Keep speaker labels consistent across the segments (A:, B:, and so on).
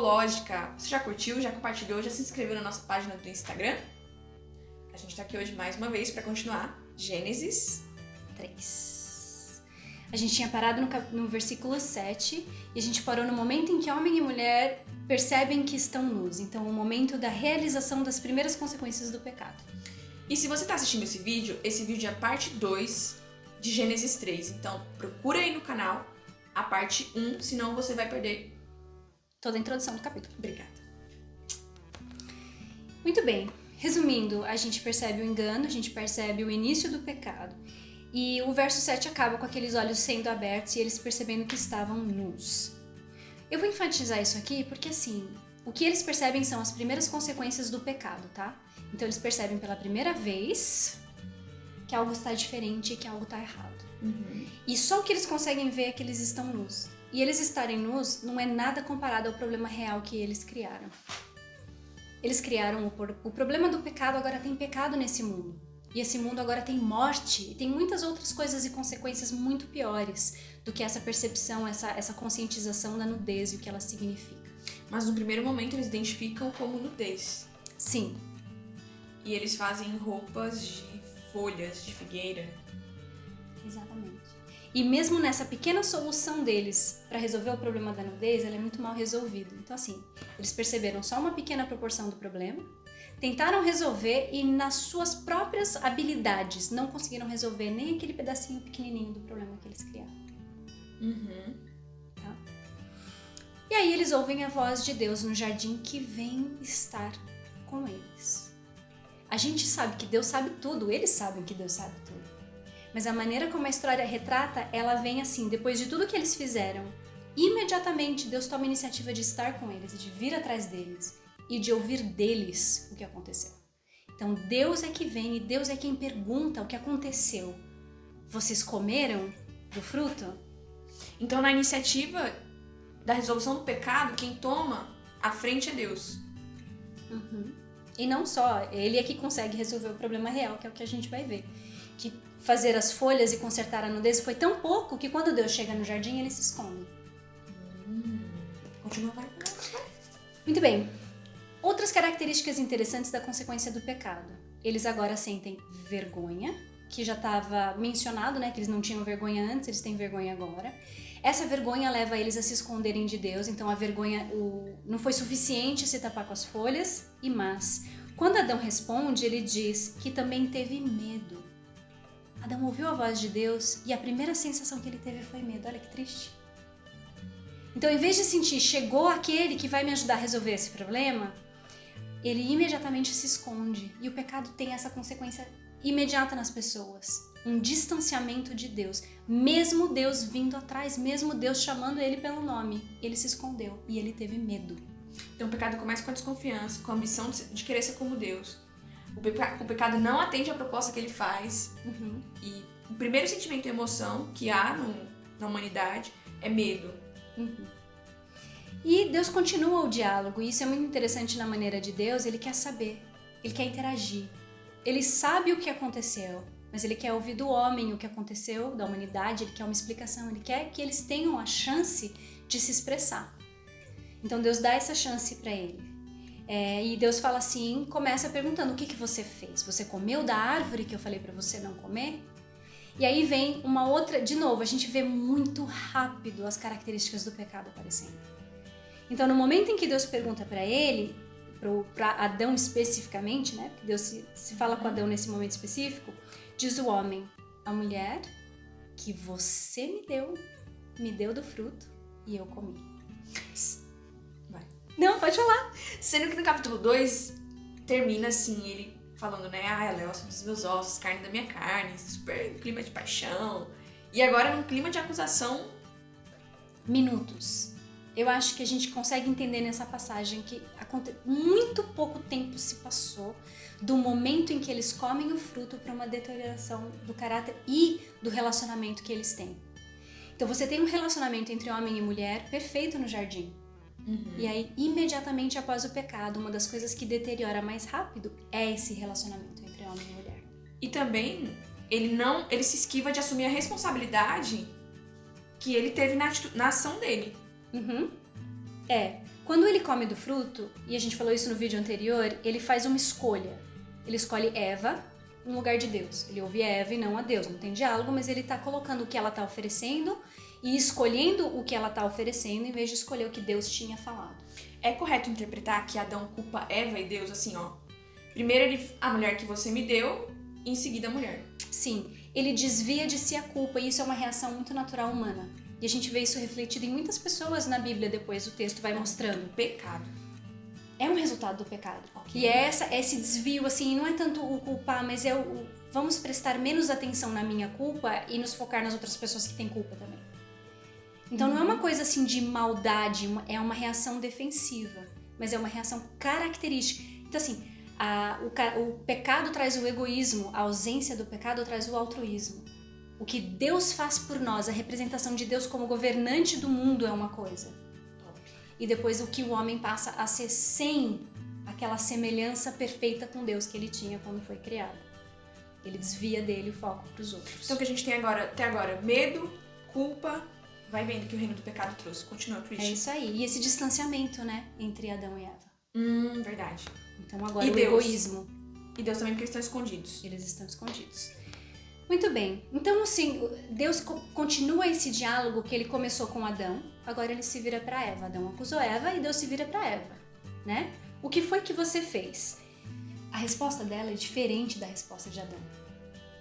A: teológica. Você já curtiu, já compartilhou, já se inscreveu na nossa página do Instagram? A gente tá aqui hoje mais uma vez para continuar Gênesis
B: 3. A gente tinha parado no versículo 7 e a gente parou no momento em que homem e mulher percebem que estão nus. Então, o momento da realização das primeiras consequências do pecado.
A: E se você tá assistindo esse vídeo é a parte 2 de Gênesis 3. Então, procura aí no canal a parte 1, senão você vai perder
B: toda a introdução do capítulo.
A: Obrigada.
B: Muito bem. Resumindo, a gente percebe o engano, a gente percebe o início do pecado. E o verso 7 acaba com aqueles olhos sendo abertos e eles percebendo que estavam nus. Eu vou enfatizar isso aqui porque, assim, o que eles percebem são as primeiras consequências do pecado, tá? Então, eles percebem pela primeira vez que algo está diferente e que algo está errado. E só o que eles conseguem ver é que eles estão nus. E eles estarem nus não é nada comparado ao problema real que eles criaram. Eles criaram o problema do pecado, agora tem pecado nesse mundo. E esse mundo agora tem morte e tem muitas outras coisas e consequências muito piores do que essa percepção, essa conscientização da nudez e o que ela significa.
A: Mas no primeiro momento eles identificam como nudez.
B: Sim.
A: E eles fazem roupas de folhas de figueira.
B: Exatamente. E mesmo nessa pequena solução deles para resolver o problema da nudez, ela é muito mal resolvida. Então, assim, eles perceberam só uma pequena proporção do problema, tentaram resolver e nas suas próprias habilidades não conseguiram resolver nem aquele pedacinho pequenininho do problema que eles criaram. Tá? E aí eles ouvem a voz de Deus no jardim que vem estar com eles. A gente sabe que Deus sabe tudo, eles sabem que Deus sabe tudo. Mas a maneira como a história retrata, ela vem assim, depois de tudo que eles fizeram, imediatamente Deus toma a iniciativa de estar com eles, de vir atrás deles e de ouvir deles o que aconteceu. Então Deus é que vem e Deus é quem pergunta o que aconteceu. Vocês comeram do fruto?
A: Então, na iniciativa da resolução do pecado, quem toma a frente é Deus.
B: E não só, ele é que consegue resolver o problema real, que é o que a gente vai ver. Que fazer as folhas e consertar a nudez foi tão pouco que quando Deus chega no jardim, ele se esconde.
A: Continua, vai.
B: Muito bem. Outras características interessantes da consequência do pecado. Eles agora sentem vergonha, que já estava mencionado, né? Que eles não tinham vergonha antes, eles têm vergonha agora. Essa vergonha leva eles a se esconderem de Deus, então a vergonha não foi suficiente se tapar com as folhas, mas quando Adão responde, ele diz que também teve medo. Adão ouviu a voz de Deus e a primeira sensação que ele teve foi medo. Olha que triste. Então, em vez de sentir, chegou aquele que vai me ajudar a resolver esse problema, ele imediatamente se esconde. E o pecado tem essa consequência imediata nas pessoas. Um distanciamento de Deus. Mesmo Deus vindo atrás, mesmo Deus chamando ele pelo nome, ele se escondeu e ele teve medo.
A: Então, o pecado começa com a desconfiança, com a ambição de querer ser como Deus. O pecado não atende à proposta que ele faz. E o primeiro sentimento e emoção que há na humanidade é medo.
B: E Deus continua o diálogo, e isso é muito interessante na maneira de Deus. Ele quer saber, ele quer interagir. Ele sabe o que aconteceu, mas ele quer ouvir do homem o que aconteceu, da humanidade, ele quer uma explicação, ele quer que eles tenham a chance de se expressar. Então Deus dá essa chance para ele. E Deus fala assim, começa perguntando: o que você fez? Você comeu da árvore que eu falei para você não comer? E aí vem uma outra, de novo, a gente vê muito rápido as características do pecado aparecendo. Então, no momento em que Deus pergunta para ele, para Adão especificamente, né? Porque Deus se fala com Adão nesse momento específico, diz o homem: a mulher que você me deu do fruto e eu comi.
A: Vai.
B: Não, pode falar.
A: Sendo que no capítulo 2 termina assim, ele falando, né? Ela é osso dos meus ossos, carne da minha carne, super clima de paixão. E agora num clima de acusação.
B: Minutos. Eu acho que a gente consegue entender nessa passagem que muito pouco tempo se passou do momento em que eles comem o fruto para uma deterioração do caráter e do relacionamento que eles têm. Então você tem um relacionamento entre homem e mulher perfeito no jardim. E aí, imediatamente após o pecado, uma das coisas que deteriora mais rápido é esse relacionamento entre homem e mulher.
A: E também, ele se esquiva de assumir a responsabilidade que ele teve na ação dele.
B: Quando ele come do fruto, e a gente falou isso no vídeo anterior, ele faz uma escolha. Ele escolhe Eva no lugar de Deus. Ele ouve Eva e não a Deus. Não tem diálogo, mas ele está colocando o que ela está oferecendo e escolhendo o que ela está oferecendo em vez de escolher o que Deus tinha falado.
A: É correto interpretar que Adão culpa Eva e Deus assim, ó. Primeiro a mulher que você me deu, e em seguida a mulher.
B: Sim, ele desvia de si a culpa e isso é uma reação muito natural humana. E a gente vê isso refletido em muitas pessoas na Bíblia depois, o texto vai mostrando.
A: Pecado.
B: É um resultado do pecado.
A: Okay.
B: E é esse desvio, assim, não é tanto o culpar, mas é vamos prestar menos atenção na minha culpa e nos focar nas outras pessoas que têm culpa também. Então não é uma coisa assim de maldade, é uma reação defensiva, mas é uma reação característica. Então assim, o pecado traz o egoísmo, a ausência do pecado traz o altruísmo. O que Deus faz por nós, a representação de Deus como governante do mundo é uma coisa. E depois o que o homem passa a ser sem aquela semelhança perfeita com Deus que ele tinha quando foi criado. Ele desvia dele o foco para os outros.
A: Então o que a gente tem até agora, medo, culpa, vai vendo que o reino do pecado trouxe. Continua, Christian.
B: É isso aí. E esse distanciamento, né, entre Adão e Eva.
A: Verdade.
B: Então agora
A: e
B: o
A: Deus?
B: Egoísmo.
A: E Deus também, porque eles estão escondidos.
B: Eles estão escondidos. Muito bem. Então, assim, Deus continua esse diálogo que ele começou com Adão. Agora ele se vira para Eva. Adão acusou Eva e Deus se vira para Eva, né? O que foi que você fez? A resposta dela é diferente da resposta de Adão.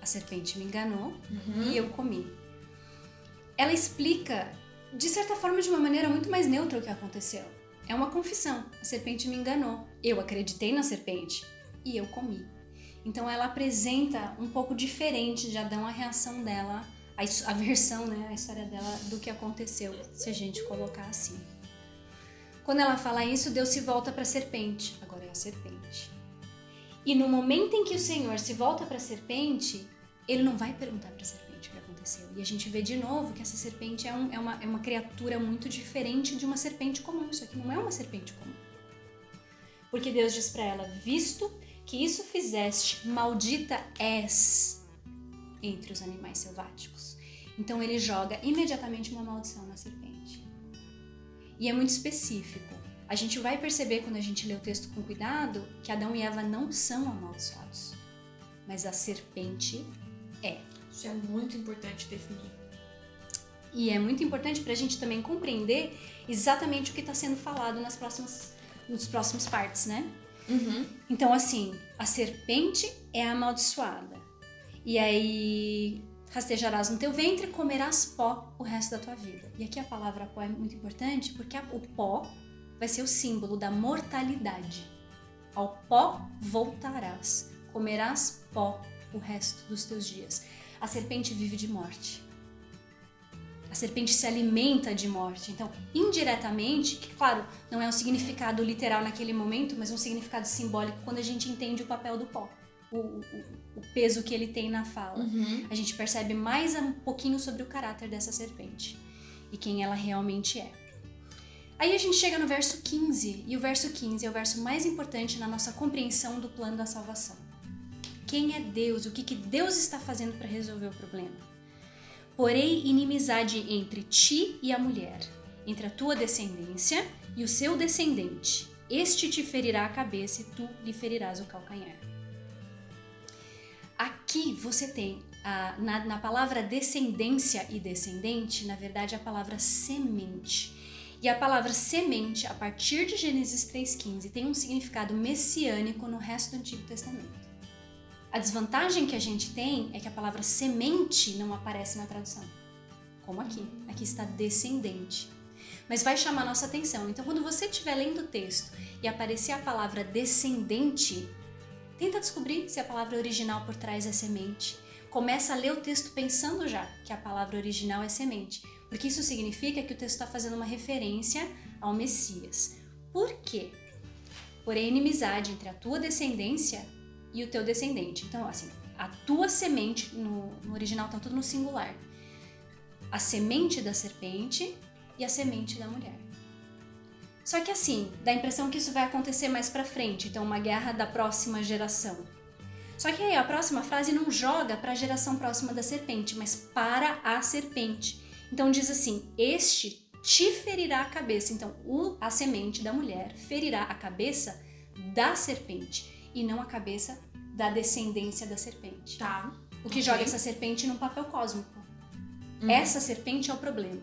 B: A serpente me enganou e eu comi. Ela explica, de certa forma, de uma maneira muito mais neutra o que aconteceu. É uma confissão. A serpente me enganou. Eu acreditei na serpente e eu comi. Então ela apresenta um pouco diferente de Adão a reação dela, a versão, né, a história dela do que aconteceu, se a gente colocar assim. Quando ela fala isso, Deus se volta para a serpente. Agora é a serpente. E no momento em que o Senhor se volta para a serpente, ele não vai perguntar para a serpente o que aconteceu. E a gente vê de novo que essa serpente é uma criatura muito diferente de uma serpente comum. Isso aqui não é uma serpente comum. Porque Deus diz para ela, visto que isso fizeste, maldita és entre os animais selváticos. Então ele joga imediatamente uma maldição na serpente. E é muito específico. A gente vai perceber quando a gente lê o texto com cuidado que Adão e Eva não são amaldiçoados, mas a serpente é.
A: Isso é muito importante definir.
B: E é muito importante para a gente também compreender exatamente o que está sendo falado nos próximos partes, né? Então, assim, a serpente é amaldiçoada. E aí, rastejarás no teu ventre e comerás pó o resto da tua vida. E aqui a palavra pó é muito importante porque o pó vai ser o símbolo da mortalidade. Ao pó voltarás, comerás pó o resto dos teus dias. A serpente vive de morte. A serpente se alimenta de morte. Então, indiretamente, que claro, não é um significado literal naquele momento, mas um significado simbólico quando a gente entende o papel do pó, o peso que ele tem na fala. A gente percebe mais um pouquinho sobre o caráter dessa serpente e quem ela realmente é. Aí a gente chega no verso 15, e o verso 15 é o verso mais importante na nossa compreensão do plano da salvação. Quem é Deus? O que Deus está fazendo para resolver o problema? Porém, inimizade entre ti e a mulher, entre a tua descendência e o seu descendente. Este te ferirá a cabeça e tu lhe ferirás o calcanhar. Aqui você tem, na palavra descendência e descendente, na verdade a palavra semente. E a palavra semente, a partir de Gênesis 3,15, tem um significado messiânico no resto do Antigo Testamento. A desvantagem que a gente tem é que a palavra semente não aparece na tradução, como aqui. Aqui está descendente. Mas vai chamar nossa atenção. Então, quando você estiver lendo o texto e aparecer a palavra descendente, tenta descobrir se a palavra original por trás é semente. Começa a ler o texto pensando já que a palavra original é semente, porque isso significa que o texto está fazendo uma referência ao Messias. Por quê? Porém, inimizade entre a tua descendência e o teu descendente. Então, assim, a tua semente, no original tá tudo no singular. A semente da serpente e a semente da mulher. Só que assim, dá a impressão que isso vai acontecer mais pra frente, então uma guerra da próxima geração. Só que aí a próxima frase não joga para a geração próxima da serpente, mas para a serpente. Então diz assim, este te ferirá a cabeça. Então, a semente da mulher ferirá a cabeça da serpente e não a cabeça da descendência da serpente.
A: Tá.
B: O que joga essa serpente num papel cósmico. Essa serpente é o problema,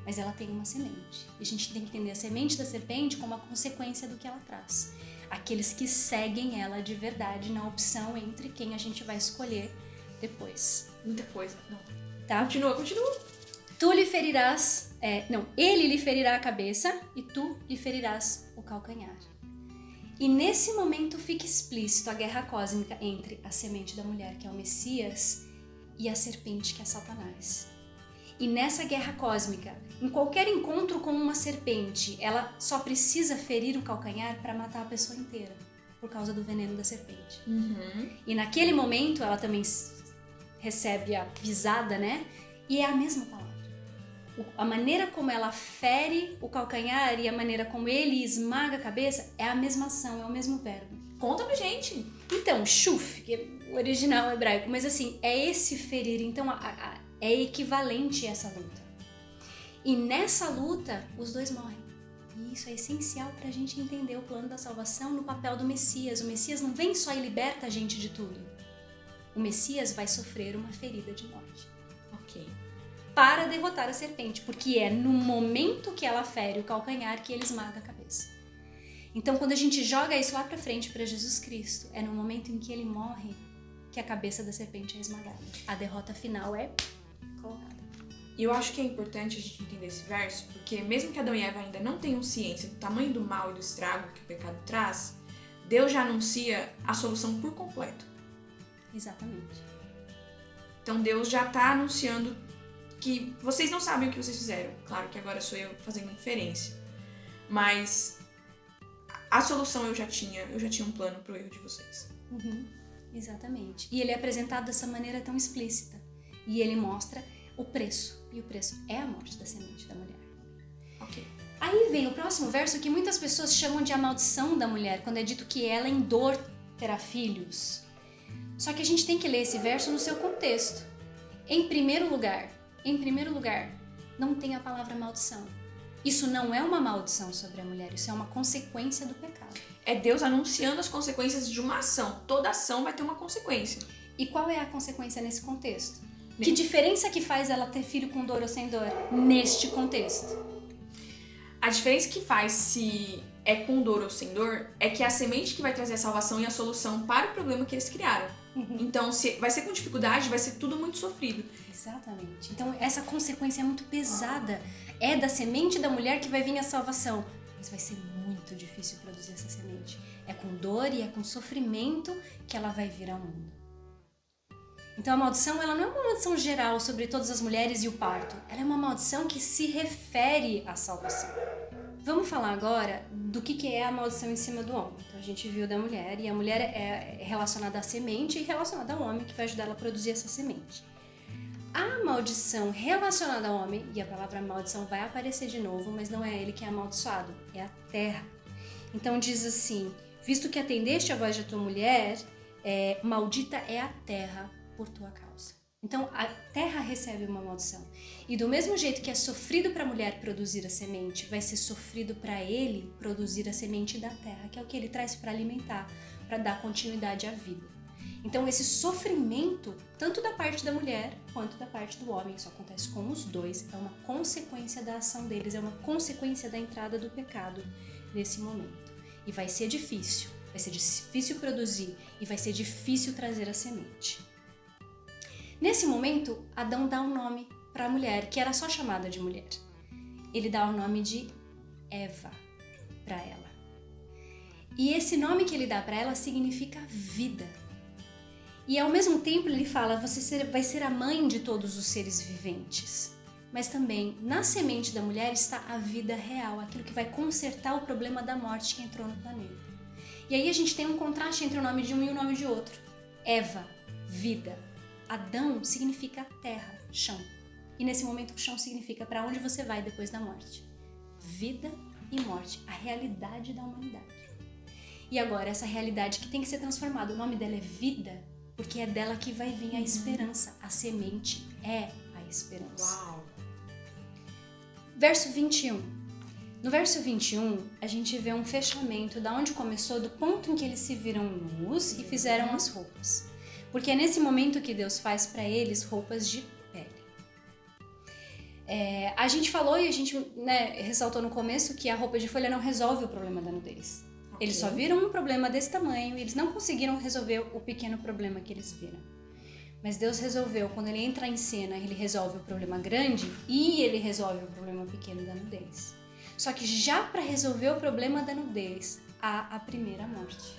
B: mas ela tem uma semente. E a gente tem que entender a semente da serpente como a consequência do que ela traz. Aqueles que seguem ela de verdade na opção entre quem a gente vai escolher depois.
A: Muita coisa. Não.
B: Tá?
A: Continua.
B: Tu lhe ferirás... ele lhe ferirá a cabeça e tu lhe ferirás o calcanhar. E nesse momento fica explícito a guerra cósmica entre a semente da mulher, que é o Messias, e a serpente, que é Satanás. E nessa guerra cósmica, em qualquer encontro com uma serpente, ela só precisa ferir o calcanhar para matar a pessoa inteira, por causa do veneno da serpente. E naquele momento, ela também recebe a pisada, né? E é a mesma palavra. A maneira como ela fere o calcanhar e a maneira como ele esmaga a cabeça é a mesma ação, é o mesmo verbo.
A: Conta pra gente.
B: Então, shuf, que é o original hebraico, mas assim, é esse ferir. Então, é equivalente a essa luta. E nessa luta, os dois morrem. E isso é essencial pra gente entender o plano da salvação no papel do Messias. O Messias não vem só e liberta a gente de tudo. O Messias vai sofrer uma ferida de morte.
A: Ok.
B: Para derrotar a serpente, porque é no momento que ela fere o calcanhar que ele esmaga a cabeça. Então, quando a gente joga isso lá pra frente para Jesus Cristo, é no momento em que ele morre que a cabeça da serpente é esmagada. A derrota final é colocada.
A: E eu acho que é importante a gente entender esse verso, porque mesmo que Adão e Eva ainda não tenham ciência do tamanho do mal e do estrago que o pecado traz, Deus já anuncia a solução por completo.
B: Exatamente.
A: Então Deus já está anunciando que vocês não sabem o que vocês fizeram. Claro que agora sou eu fazendo inferência. Mas a solução eu já tinha um plano pro erro de vocês.
B: Exatamente. E ele é apresentado dessa maneira tão explícita. E ele mostra o preço. E o preço é a morte da semente da mulher.
A: Ok.
B: Aí vem o próximo verso que muitas pessoas chamam de a maldição da mulher, quando é dito que ela em dor terá filhos. Só que a gente tem que ler esse verso no seu contexto. Em primeiro lugar, não tem a palavra maldição. Isso não é uma maldição sobre a mulher, isso é uma consequência do pecado.
A: É Deus anunciando as consequências de uma ação. Toda ação vai ter uma consequência.
B: E qual é a consequência nesse contexto? Que diferença que faz ela ter filho com dor ou sem dor neste contexto?
A: A diferença que faz se é com dor ou sem dor é que é a semente que vai trazer a salvação e a solução para o problema que eles criaram. Então, se vai ser com dificuldade, vai ser tudo muito sofrido.
B: Exatamente. Então, essa consequência é muito pesada. É da semente da mulher que vai vir a salvação. Mas vai ser muito difícil produzir essa semente. É com dor e é com sofrimento que ela vai vir ao mundo. Então, a maldição, ela não é uma maldição geral sobre todas as mulheres e o parto. Ela é uma maldição que se refere à salvação. Vamos falar agora do que é a maldição em cima do homem. Então, a gente viu da mulher, e a mulher é relacionada à semente e relacionada ao homem, que vai ajudar ela a produzir essa semente. A maldição relacionada ao homem, e a palavra maldição vai aparecer de novo, mas não é ele que é amaldiçoado, é a terra. Então diz assim, visto que atendeste a voz de tua mulher, maldita é a terra por tua causa. Então a terra recebe uma maldição. E do mesmo jeito que é sofrido para a mulher produzir a semente, vai ser sofrido para ele produzir a semente da terra, que é o que ele traz para alimentar, para dar continuidade à vida. Então esse sofrimento, tanto da parte da mulher quanto da parte do homem, isso acontece com os dois, é uma consequência da ação deles, é uma consequência da entrada do pecado nesse momento. E vai ser difícil produzir e vai ser difícil trazer a semente. Nesse momento, Adão dá um nome para a mulher, que era só chamada de mulher. Ele dá o nome de Eva para ela. E esse nome que ele dá para ela significa vida. E ao mesmo tempo ele fala, você vai ser a mãe de todos os seres viventes. Mas também, na semente da mulher está a vida real, aquilo que vai consertar o problema da morte que entrou no planeta. E aí a gente tem um contraste entre o nome de um e o nome de outro. Eva, vida. Adão significa terra, chão. E nesse momento o chão significa para onde você vai depois da morte. Vida e morte, a realidade da humanidade. E agora essa realidade que tem que ser transformada, o nome dela é vida, porque é dela que vai vir a esperança. A semente é a esperança.
A: Uau!
B: Verso 21. No verso 21, a gente vê um fechamento da onde começou, do ponto em que eles se viram nus e fizeram as roupas. Porque é nesse momento que Deus faz para eles roupas de pele. A gente falou e a gente ressaltou no começo que a roupa de folha não resolve o problema da nudez. Okay. Eles só viram um problema desse tamanho e eles não conseguiram resolver o pequeno problema que eles viram. Mas Deus resolveu, quando ele entra em cena, ele resolve o problema grande e ele resolve o problema pequeno da nudez. Só que já para resolver o problema da nudez, há a primeira morte.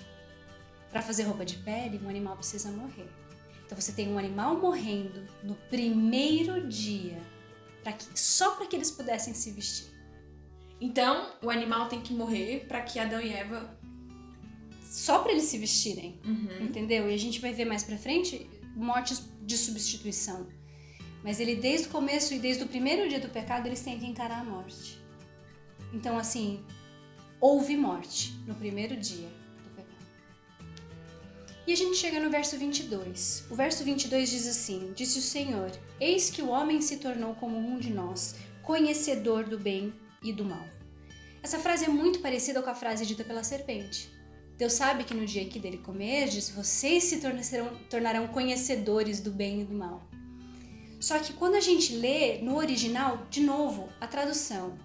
B: Para fazer roupa de pele, um animal precisa morrer. Então você tem um animal morrendo no primeiro dia, só para que eles pudessem se vestir.
A: Então o animal tem que morrer para que Adão e Eva...
B: Só para eles se vestirem, entendeu? E a gente vai ver mais para frente mortes de substituição. Mas ele, desde o começo e desde o primeiro dia do pecado, eles têm que encarar a morte. Então, assim, houve morte no primeiro dia do pecado. E a gente chega no verso 22. O verso 22 diz assim: Disse o Senhor, eis que o homem se tornou como um de nós, conhecedor do bem e do mal. Essa frase é muito parecida com a frase dita pela serpente. Deus sabe que no dia em que dele comerdes, vocês se tornarão conhecedores do bem e do mal. Só que quando a gente lê no original, de novo, a tradução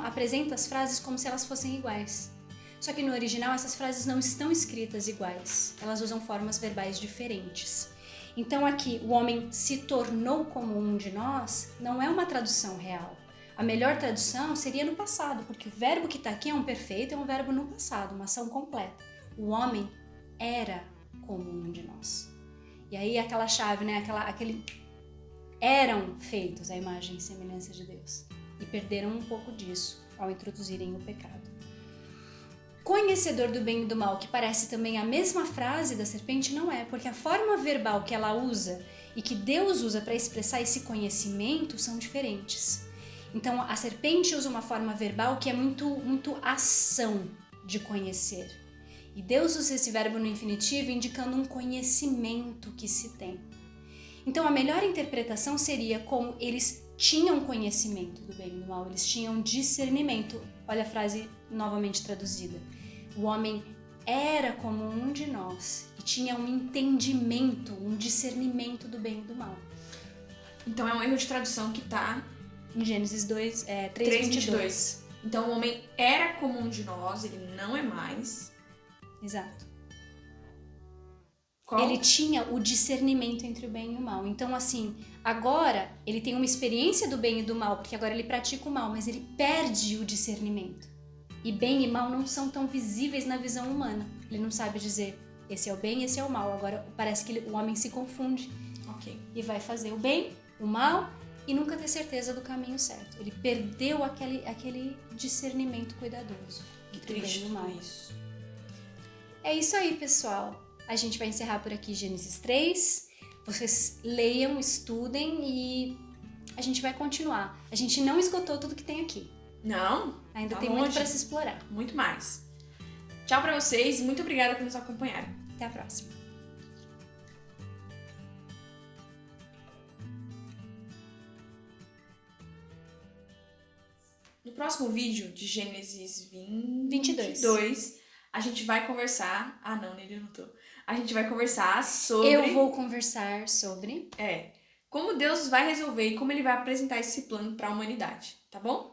B: apresenta as frases como se elas fossem iguais. Só que no original essas frases não estão escritas iguais, elas usam formas verbais diferentes. Então aqui, o homem se tornou como um de nós, não é uma tradução real. A melhor tradução seria no passado, porque o verbo que está aqui é um perfeito, é um verbo no passado, uma ação completa. O homem era como um de nós. E aí aquela chave, aquele eram feitos à imagem e semelhança de Deus. E perderam um pouco disso ao introduzirem o pecado. Conhecedor do bem e do mal, que parece também a mesma frase da serpente, não é, porque a forma verbal que ela usa e que Deus usa para expressar esse conhecimento são diferentes. Então, a serpente usa uma forma verbal que é muito ação de conhecer. E Deus usa esse verbo no infinitivo indicando um conhecimento que se tem. Então, a melhor interpretação seria como eles tinham conhecimento do bem e do mal, eles tinham discernimento. Olha a frase novamente traduzida. O homem era como um de nós e tinha um entendimento, um discernimento do bem e do mal.
A: Então, é um erro de tradução que está...
B: Em Gênesis 3:22.
A: Então, o homem era como um de nós, ele não é mais.
B: Exato.
A: Qual?
B: Ele tinha o discernimento entre o bem e o mal. Então, assim, agora ele tem uma experiência do bem e do mal, porque agora ele pratica o mal, mas ele perde o discernimento. E bem e mal não são tão visíveis na visão humana. Ele não sabe dizer, esse é o bem, esse é o mal. Agora parece que o homem se confunde.
A: Ok.
B: E vai fazer o bem, o mal... e nunca ter certeza do caminho certo. Ele perdeu aquele discernimento cuidadoso entre o bem e o mal.
A: Isso.
B: É isso aí, pessoal. A gente vai encerrar por aqui Gênesis 3. Vocês leiam, estudem e a gente vai continuar. A gente não esgotou tudo que tem aqui.
A: Não.
B: Ainda tem muito para se explorar.
A: Muito mais. Tchau pra vocês e muito obrigada por nos acompanharem.
B: Até a próxima.
A: No próximo vídeo de Gênesis 22, a gente vai conversar... Ah, não, nele eu não tô. A gente vai conversar sobre...
B: Eu vou conversar sobre...
A: como Deus vai resolver e como ele vai apresentar esse plano para a humanidade, tá bom?